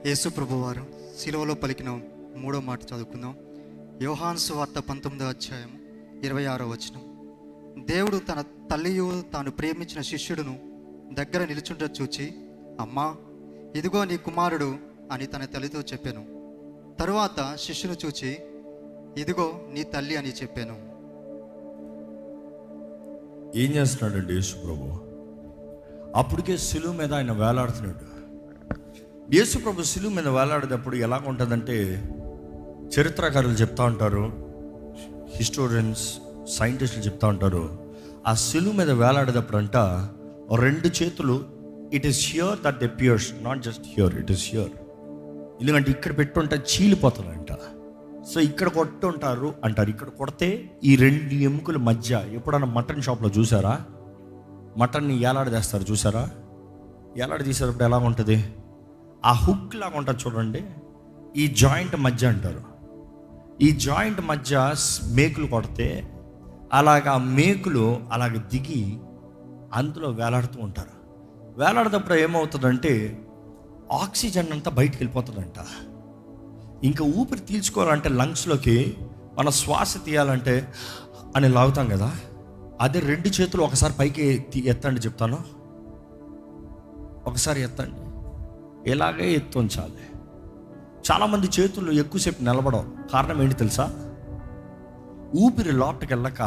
యేసు ప్రభువారు శిలువలో పలికిన మూడో మాట చదువుకుందాం. యోహాను సువార్త 19వ అధ్యాయం 26వ వచనం. దేవుడు తన తల్లియు తాను ప్రేమించిన శిష్యుడును దగ్గర నిలుచుంట చూచి, అమ్మా, ఇదిగో నీ కుమారుడు అని తన తల్లితో చెప్పాను. తరువాత శిష్యును చూచి, ఇదిగో నీ తల్లి అని చెప్పాను. ఏం చేస్తున్నాడండి యేసు ప్రభు? అప్పటికే శిలువ మీద ఆయన వేలాడుతున్నాడు. యేసు ప్రభు శిలువ మీద వేలాడేటప్పుడు ఎలా ఉంటుందంటే, చరిత్రకారులు చెప్తా ఉంటారు, హిస్టోరియన్స్, సైంటిస్టులు చెప్తా ఉంటారు, ఆ శిలువ మీద వేలాడేటప్పుడు అంట రెండు చేతులు, it is here that the pierce, not just here, it is here. ఎందుకంటే ఇక్కడ పెట్టుంటే చీలిపోతుందంట. సో ఇక్కడ కొట్టుంటారు అంటారు, ఇక్కడ కొడితే ఈ రెండు ఎముకల మధ్య. ఎప్పుడన్నా మటన్ షాప్లో చూసారా? మటన్ని ఏలాడదీస్తారు చూసారా? ఏలాడదీసేటప్పుడు ఎలా ఉంటుంది? ఆ హుక్ లాగా ఉంటుంది చూడండి, ఈ జాయింట్ మధ్య అంటారు. ఈ జాయింట్ మధ్య మేకులు కొడితే అలాగా మేకులు అలాగ దిగి అందులో వేలాడుతూ ఉంటారు. వేలాడేటప్పుడు ఏమవుతుందంటే ఆక్సిజన్ అంతా బయటికి వెళ్ళిపోతుందంట. ఇంకా ఊపిరి తీల్చుకోవాలంటే లంగ్స్లోకి మన శ్వాస తీయాలంటే అని లాగుతాం కదా, అదే రెండు చేతులు ఒకసారి పైకి ఎత్తండి, చెప్తాను. ఒకసారి ఎత్తండి, ఇలాగే ఎత్తు ఉంచాలి. చాలామంది చేతులు ఎక్కువసేపు నిలబడవు. కారణం ఏంటి తెలుసా? ఊపిరి లోపలికి వెళ్ళక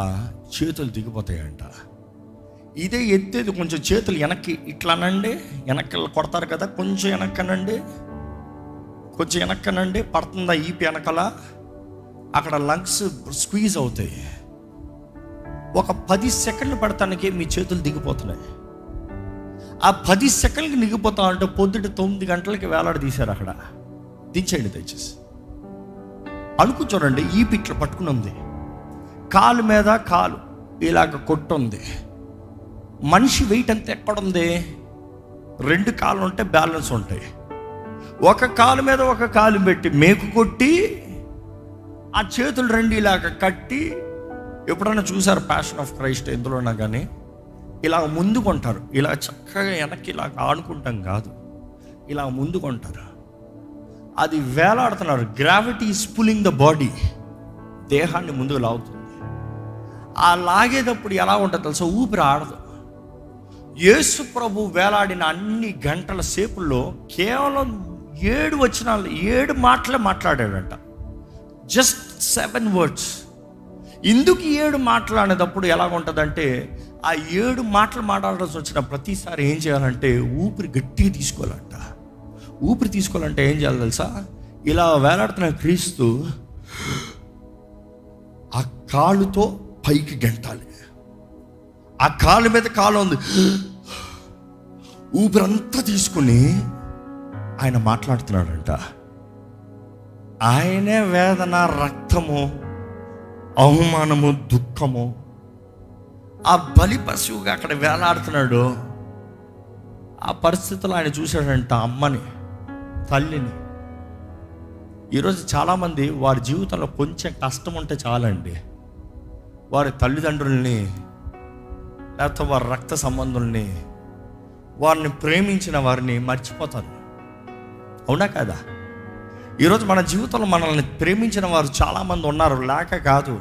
చేతులు దిగిపోతాయంట. ఇదే ఎత్తేది కొంచెం చేతులు వెనక్కి ఇట్లానండి, వెనక్కి కొడతారు కదా, కొంచెం వెనక్కనండి, కొంచెం వెనక్కనండి, పడుతుందా ఈపి వెనకల, అక్కడ లంగ్స్ స్క్వీజ్ అవుతాయి. ఒక 10 సెకండ్లు పడటానికి మీ చేతులు దిగిపోతున్నాయి. ఆ 10 సెకండ్లకి దిగిపోతా అంటే పొద్దుట 9 గంటలకి వేలాడ తీశారు. అక్కడ దించేయండి దయచేసి. చూడండి, ఈ పిట్లు పట్టుకుని ఉంది, కాలు మీద కాలు ఇలాగ కొట్టుంది. మనిషి వెయిట్ అంతా ఎక్కడుంది? 2 కాళ్ళు ఉంటే బ్యాలెన్స్ ఉంటాయి. ఒక కాలు మీద ఒక కాలు పెట్టి మేకు కొట్టి ఆ చేతులు 2 ఇలాగ కట్టి, ఎప్పుడైనా చూసారు ప్యాషన్ ఆఫ్ క్రైస్ట్ ఎందులోనా కానీ, ఇలా ముందుకుంటారు. ఇలా చక్కగా వెనక్కి ఇలా ఆడుకుంటాం కాదు, ఇలా ముందుకుంటారు. అది వేలాడుతున్నారు. Gravity is pulling the body, దేహాన్ని ముందుకు లాగుతుంది. ఆ లాగేటప్పుడు ఎలా ఉంటుంది తెలుసా? ఊపిరి ఆడదు. యేసు ప్రభు వేలాడిన అన్ని గంటల సేపుల్లో కేవలం 7 వచనాలు, 7 మాటలే మాట్లాడాడంట. Just 7 words. ఇందుకు 7 మాట్లాడేటప్పుడు ఎలా ఉంటుందంటే, ఆ 7 మాటలు మాట్లాడాల్సి వచ్చిన ప్రతిసారి ఏం చేయాలంటే ఊపిరి గట్టిగా తీసుకోవాలంట. ఊపిరి తీసుకోవాలంటే ఏం చేయాలి తెలుసా? ఇలా వేలాడుతున్న క్రీస్తు ఆ కాలుతో పైకి గెంటాలి. ఆ కాలు మీద కాలు ఉంది, ఊపిరంతా తీసుకుని ఆయన మాట్లాడుతున్నాడంట. ఆయనే వేదన, రక్తము, అవమానము, దుఃఖము. ఆ బలి పశువుగా అక్కడ వేలాడుతున్నాడు. ఆ పరిస్థితుల్లో ఆయన చూశాడంట అమ్మని, తల్లిని. ఈరోజు చాలామంది వారి జీవితంలో కొంచెం కష్టం ఉంటే చాలండి, వారి తల్లిదండ్రుల్ని, లేకపోతే వారి రక్త సంబంధుల్ని, వారిని ప్రేమించిన వారిని మర్చిపోతారు. అవునా కాదా? ఈరోజు మన జీవితంలో మనల్ని ప్రేమించిన వారు చాలామంది ఉన్నారు, లేక కాదు.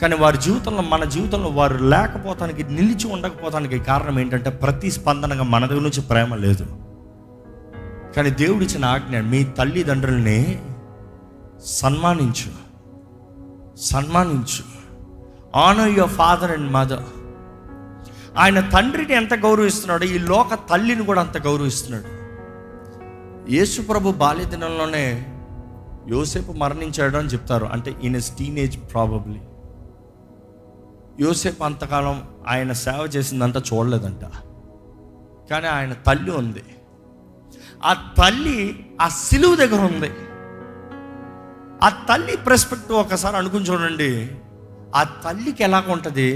కానీ వారి జీవితంలో, మన జీవితంలో వారు లేకపోతానికి, నిలిచి ఉండకపోతానికి కారణం ఏంటంటే ప్రతి స్పందనగా మన దగ్గర నుంచి ప్రేమ లేదు. కానీ దేవుడిచ్చిన ఆజ్ఞ, మీ తల్లిదండ్రుల్ని సన్మానించు, సన్మానించు. Honour your father and mother. ఆయన తండ్రిని ఎంత గౌరవిస్తున్నాడో ఈ లోక తల్లిని కూడా అంత గౌరవిస్తున్నాడు. యేసు ప్రభు బాల్య దినంలోనే యోసేపు మరణించాడు అని చెప్తారు. అంటే ఇన్ హిస్ టీనేజ్ ప్రాబబ్లీ. యోసేపు అంతకాలం ఆయన సేవ చేసిందంతా చూడలేదంట. కానీ ఆయన తల్లి ఉంది. ఆ తల్లి ఆ సిలువ దగ్గర ఉంది. ఆ తల్లి పర్స్పెక్టివ్ ఒకసారి అనుకుని చూడండి. ఆ తల్లికి ఎలా ఉంటుంది?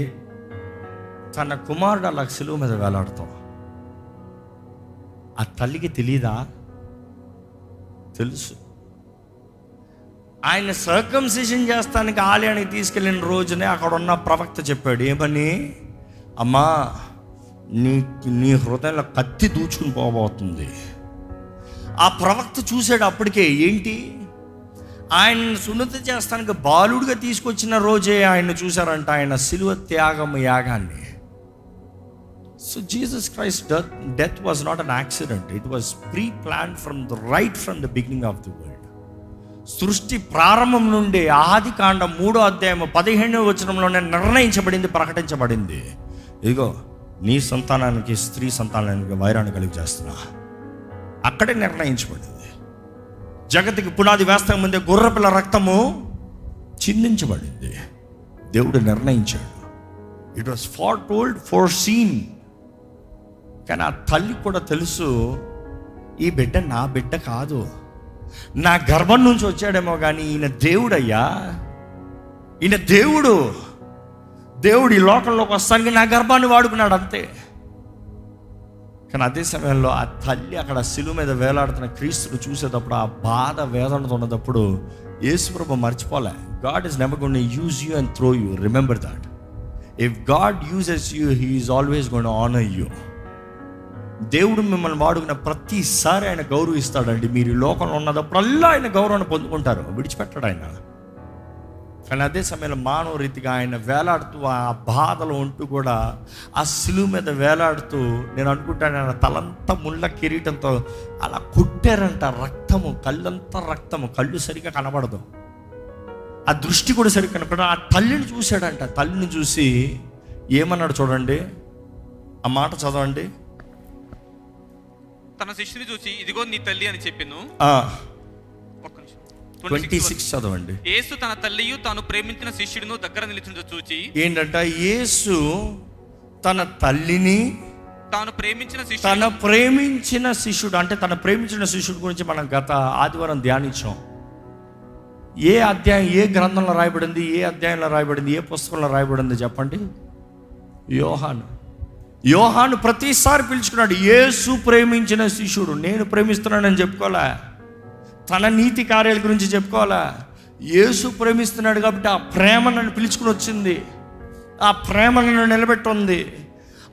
తన కుమారుడు అలా సిలువ మీద వేలాడుతాం. ఆ తల్లికి తెలీదా? తెలుసు. ఆయన సర్కంసిషన్ చేస్తానికి ఆలయానికి తీసుకెళ్ళిన రోజునే అక్కడ ఉన్న ప్రవక్త చెప్పాడు, ఏమని? అమ్మా, నీ హృదయంలో కత్తి దూచుకుని పోబోతుంది. ఆ ప్రవక్త చూశాడు అప్పటికే, ఏంటి ఆయన సున్నతి చేస్తానికి బాలుడిగా తీసుకొచ్చిన రోజే ఆయన చూశారంట, ఆయన సిలువ త్యాగం యాగాన్ని. So Jesus Christ death was not an accident, it was pre plan from the beginning of the world. సృష్టి ప్రారంభం నుండి ఆది కాండం 3వ అధ్యాయం 15వ వచనంలోనే నిర్ణయించబడింది, ప్రకటించబడింది. ఇదిగో నీ సంతానానికి స్త్రీ సంతానానికి వైరాన్ని కలిగి చేస్తున్నా, అక్కడే నిర్ణయించబడింది. జగత్తుకి పునాది వేస్తాం ముందే గొర్రెపిల్ల రక్తము చిందించబడింది, దేవుడు నిర్ణయించాడు. It was foretold, foreseen. కానీ ఆ తల్లి కూడా తెలుసు, ఈ బిడ్డ నా బిడ్డ కాదు, నా గర్భం నుంచి వచ్చాడేమో కానీ ఈయన దేవుడయ్యా, ఈయన దేవుడు ఈ లోకంలోకి వస్తానికి నా గర్భాన్ని వాడుకున్నాడు అంతే. కానీ అదే సమయంలో ఆ తల్లి అక్కడ శిలువ మీద వేలాడుతున్న క్రీస్తును చూసేటప్పుడు, ఆ బాధ వేదనతో ఉన్నప్పుడు యేసుప్రభు మర్చిపోలే. God is never going to use you and throw you. Remember that. If God uses you, he is always going to honour you. దేవుడు మిమ్మల్ని వాడుకున్న ప్రతిసారి ఆయన గౌరవిస్తాడండి. మీరు ఈ లోకంలో ఉన్నదప్పుడల్లా ఆయన గౌరవాన్ని పొందుకుంటారు, విడిచిపెట్టాడు ఆయన. కానీ అదే సమయంలో మానవ రీతిగా ఆయన వేలాడుతూ ఆ బాధలో ఉంటూ కూడా ఆ శిలువ మీద వేలాడుతూ, నేను అనుకుంటాను ఆయన తలంతా ముళ్ళ కిరీటంతో అలా కొట్టారంట, రక్తము, కళ్ళంతా రక్తము, కళ్ళు సరిగా కనబడదు, ఆ దృష్టి కూడా సరిగ్గా కనపడదు. ఆ తల్లిని చూశాడంట, తల్లిని చూసి ఏమన్నాడు చూడండి, ఆ మాట చదవండి. తన శిష్యుని చూసి ఇదిగో నీ తల్లి అని చెప్పాను. 26 చదవండి. యేసు తన తల్లియు తాను ప్రేమించిన శిష్యుడును దగ్గర నిలిచిందో చూచి, ఏంటంట, యేసు తన తల్లిని తాను ప్రేమించిన శిష్యుడు, అంటే తన ప్రేమించిన శిష్యుడు గురించి మనం గత ఆదివారం ధ్యానించాం. ఏ అధ్యాయం, ఏ గ్రంథంలో రాయబడింది, ఏ అధ్యాయంలో రాయబడింది, ఏ పుస్తకంలో రాయబడింది చెప్పండి? యోహాను ప్రతిసారి పిలుచుకున్నాడు, యేసు ప్రేమించిన శిష్యుడు. నేను ప్రేమిస్తున్నానని చెప్పుకోవాలా, తన నీతి కార్యాల గురించి చెప్పుకోవాలా, యేసు ప్రేమిస్తున్నాడు కాబట్టి ఆ ప్రేమ నన్ను పిలుచుకుని వచ్చింది, ఆ ప్రేమ నన్ను నిలబెట్టుంది,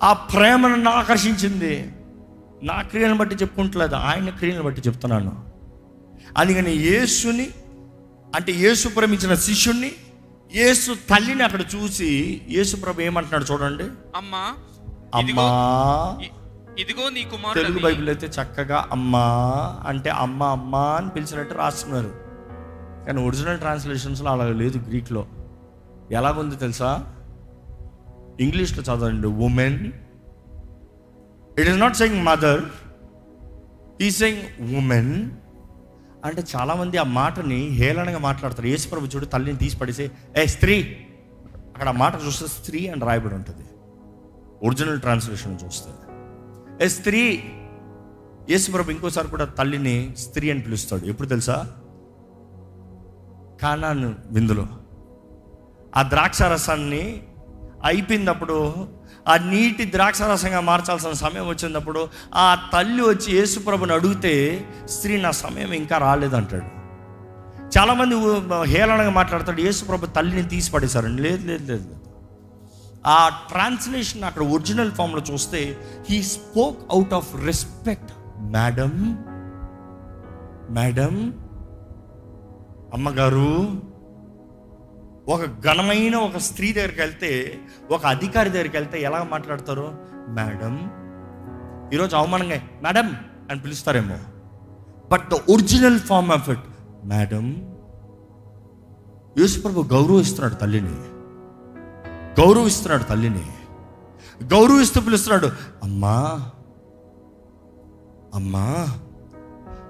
ఆ ప్రేమ నన్ను ఆకర్షించింది. నా క్రియలను బట్టి చెప్పుకుంటలేదు, ఆయన క్రియలను బట్టి చెప్తున్నాను. అందుకని యేసుని, అంటే యేసు ప్రేమించిన శిష్యుణ్ణి, యేసు తల్లిని అక్కడ చూసి యేసు ప్రభు ఏమంటున్నాడు చూడండి. అమ్మా, ఇదిగో నీ కుమారుడు. తెలుగు బైబిల్ అయితే చక్కగా అమ్మా అంటే అమ్మ అమ్మా అని పిలిచినట్టు రాస్తున్నారు, కానీ ఒరిజినల్ ట్రాన్స్లేషన్స్లో అలా లేదు. గ్రీక్లో ఎలాగుంది తెలుసా? ఇంగ్లీష్లో చదవండి, women. It is not saying mother, ఈ సెయింగ్ ఉమెన్. అంటే చాలామంది ఆ మాటని హేళనగా మాట్లాడతారు. యేసుప్రభు చూడు తల్లిని తీసి పడేసి స్త్రీ, అక్కడ ఆ మాట చూస్తే స్త్రీ అని రాయబడి ఉంటుంది. ఒరిజినల్ ట్రాన్స్లేషన్ చూస్తే స్త్రీ. యేసుప్రభు ఇంకోసారి కూడా తల్లిని స్త్రీ అని పిలుస్తాడు. ఎప్పుడు తెలుసా? కానాను విందులో ఆ ద్రాక్షారసాన్ని అయిపోయినప్పుడు, ఆ నీటి ద్రాక్షారసంగా మార్చాల్సిన సమయం వచ్చినప్పుడు ఆ తల్లి వచ్చి యేసుప్రభుని అడిగితే, స్త్రీ నా సమయం ఇంకా రాలేదంటాడు. చాలామంది హేళనగా మాట్లాడతాడు, యేసుప్రభు తల్లిని తీసి పడేశారండి. లేదు లేదు లేదు, ఆ ట్రాన్స్లేషన్ అక్కడ ఒరిజినల్ ఫామ్లో చూస్తే he spoke out of respect. Madam, అమ్మగారు. ఒక ఘనమైన ఒక స్త్రీ దగ్గరికి వెళ్తే, ఒక అధికారి దగ్గరికి వెళ్తే ఎలా మాట్లాడతారు? మేడం. ఈరోజు అవమానంగా మేడం అని పిలుస్తారేమో, but the original form of it madam. యేసుప్రభు గౌరవిస్తున్నాడు తల్లిని, గౌరవిస్తూ పిలుస్తున్నాడు. అమ్మా అమ్మా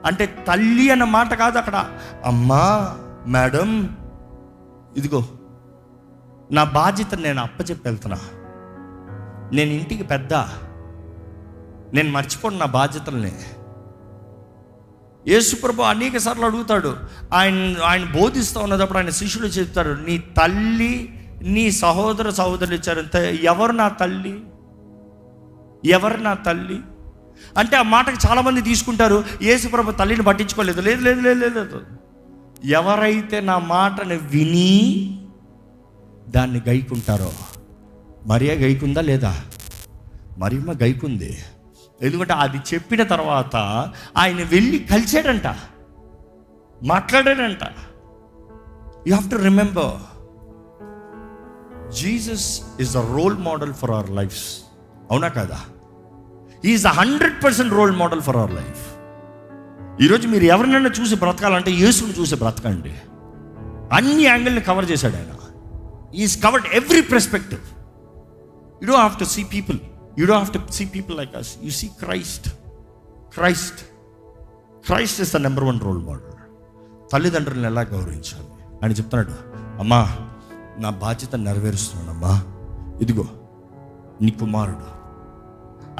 అంటే తల్లి అన్న మాట కాదు అక్కడ. అమ్మా, మేడం, ఇదిగో నా బాధ్యతను నేను అప్పచెప్పి వెళ్తున్నా. నేను ఇంటికి పెద్ద, నేను మర్చిపోను నా బాధ్యతల్ని. యేసుప్రభు అనేక సార్లు అడుగుతాడు. ఆయన బోధిస్తూ ఉన్నప్పుడు ఆయన శిష్యులు చెప్తారు, నీ తల్లి నీ సహోదరులు ఇచ్చారు, ఎవరు నా తల్లి, ఎవరు నా తల్లి అంటే ఆ మాటకు చాలామంది తీసుకుంటారు యేసుప్రభు తల్లిని పట్టించుకోలేదు. లేదు లేదు లేదు లేదు, ఎవరైతే నా మాటను విని దాన్ని గైకుంటారో. మరియా గైకుందా లేదా? మరియమ్మ గైకుంది. ఎందుకంటే అది చెప్పిన తర్వాత ఆయన వెళ్ళి కలిసాడంట, మాట్లాడాడంట. You have to remember, Jesus is the role model for our lives. అవునా కదా? Is 100% role model for our life. ఈరోజు మీరు ఎవరినైనా చూసి బ్రతకాలంటే యేసుని చూసి బ్రతకండి. అన్ని యాంగిల్ని కవర్ చేశాడు ఆయన. Is covered every perspective. You don't have to see people, you don't have to see people like us. You see Christ. Christ is the number 1 role model. తల్లిదండ్రులను ఎలా గౌరవించాలి ఆయన చెప్తున్నాడు. అమ్మా, నా బాధ్యత నెరవేరుస్తున్నానమ్మా, ఇదిగో నీ కుమారుడు.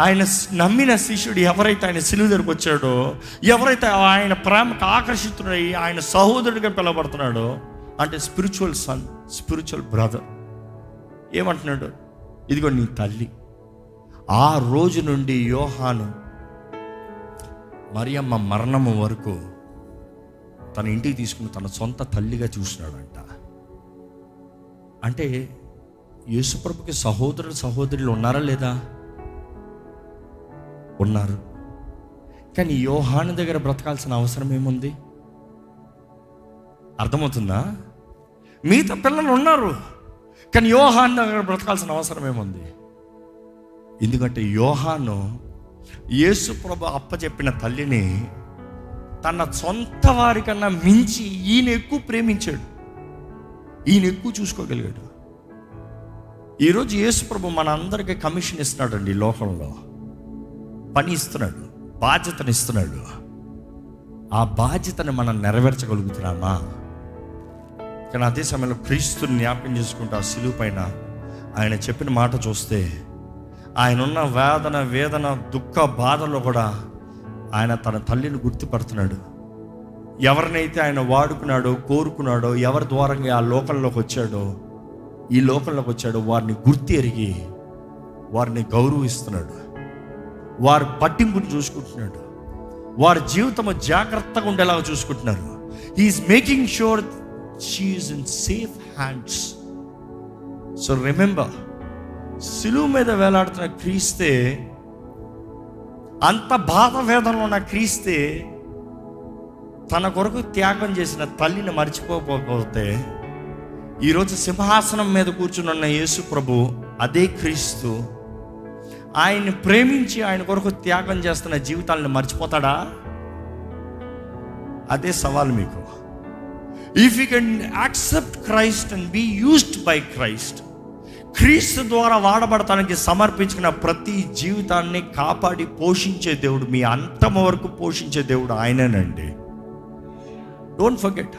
ఆయన నమ్మిన శిష్యుడు ఎవరైతే ఆయన సిలువ దగ్గరకు వచ్చాడో, ఎవరైతే ఆయన ప్రేమకు ఆకర్షితుడై ఆయన సహోదరుడిగా పిలవబడుతున్నాడో, అంటే స్పిరిచువల్ సన్, స్పిరిచువల్ బ్రదర్, ఏమంటున్నాడు? ఇదిగో నీ తల్లి. ఆ రోజు నుండి యోహాను మరియమ్మ మరణము వరకు తన ఇంటికి తీసుకుని తన సొంత తల్లిగా చూసినాడంట. అంటే యేసుప్రభుకి సహోదరులు ఉన్నారా లేదా? ఉన్నారు. కానీ యోహాను దగ్గర బ్రతకాల్సిన అవసరం ఏముంది? అర్థమవుతుందా? మిగతా పిల్లలు ఉన్నారు, కానీ యోహాను దగ్గర బ్రతకాల్సిన అవసరం ఏముంది? ఎందుకంటే యోహాను యేసుప్రభు అప్పచెప్పిన తల్లిని తన సొంత వారికన్నా మించి ఈయన ఎక్కువ ప్రేమించాడు, ఈయన ఎక్కువ చూసుకోగలిగాడు. ఈరోజు యేసుప్రభు మన అందరికీ కమిషన్ ఇస్తున్నాడండి. ఈ లోకంలో పని ఇస్తున్నాడు, బాధ్యతను ఇస్తున్నాడు. ఆ బాధ్యతను మనం నెరవేర్చగలుగుతున్నామా? కానీ అదే సమయంలో క్రీస్తుని జ్ఞాపకం చేసుకుంటూ ఆ సిలువ పైన ఆయన చెప్పిన మాట చూస్తే, ఆయన ఉన్న వేదన దుఃఖ బాధలో కూడా ఆయన తన తల్లిని గుర్తుపడుతున్నాడు. ఎవరినైతే ఆయన వాడుకున్నాడో, కోరుకున్నాడో, ఎవరి ద్వారంగా ఆ లోకంలోకి వచ్చాడో, ఈ లోకంలోకి వచ్చాడో, వారిని గుర్తు ఎరిగి వారిని గౌరవిస్తున్నాడు, వారి పట్టింపుని చూసుకుంటున్నాడు, వారి జీవితము జాగ్రత్తగా ఉండేలాగా చూసుకుంటున్నారు. He's making sure she is in safe hands. So remember, సిలువ మీద వేలాడుతున్న క్రీస్తే, అంత బాధ వేదనలో ఉన్న క్రీస్తే తన కొరకు త్యాగం చేసిన తల్లిని మర్చిపోకపోతే, ఈరోజు సింహాసనం మీద కూర్చున్న యేసు ప్రభు అదే క్రీస్తు ఆయన్ని ప్రేమించి ఆయన కొరకు త్యాగం చేస్తున్న జీవితాలను మర్చిపోతాడా? అదే సవాల్ మీకు. If you can accept Christ and be used by Christ, క్రీస్తు ద్వారా వాడబడటానికి సమర్పించిన ప్రతి జీవితాన్ని కాపాడి పోషించే దేవుడు, మీ అంతం వరకు పోషించే దేవుడు ఆయనేనండి. Don't forget.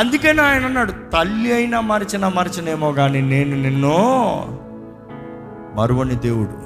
అందుకనే ఆయన అన్నాడు, తల్లి అయినా మరచినేమో కానీ నేను నిన్ను మరువని దేవుడు.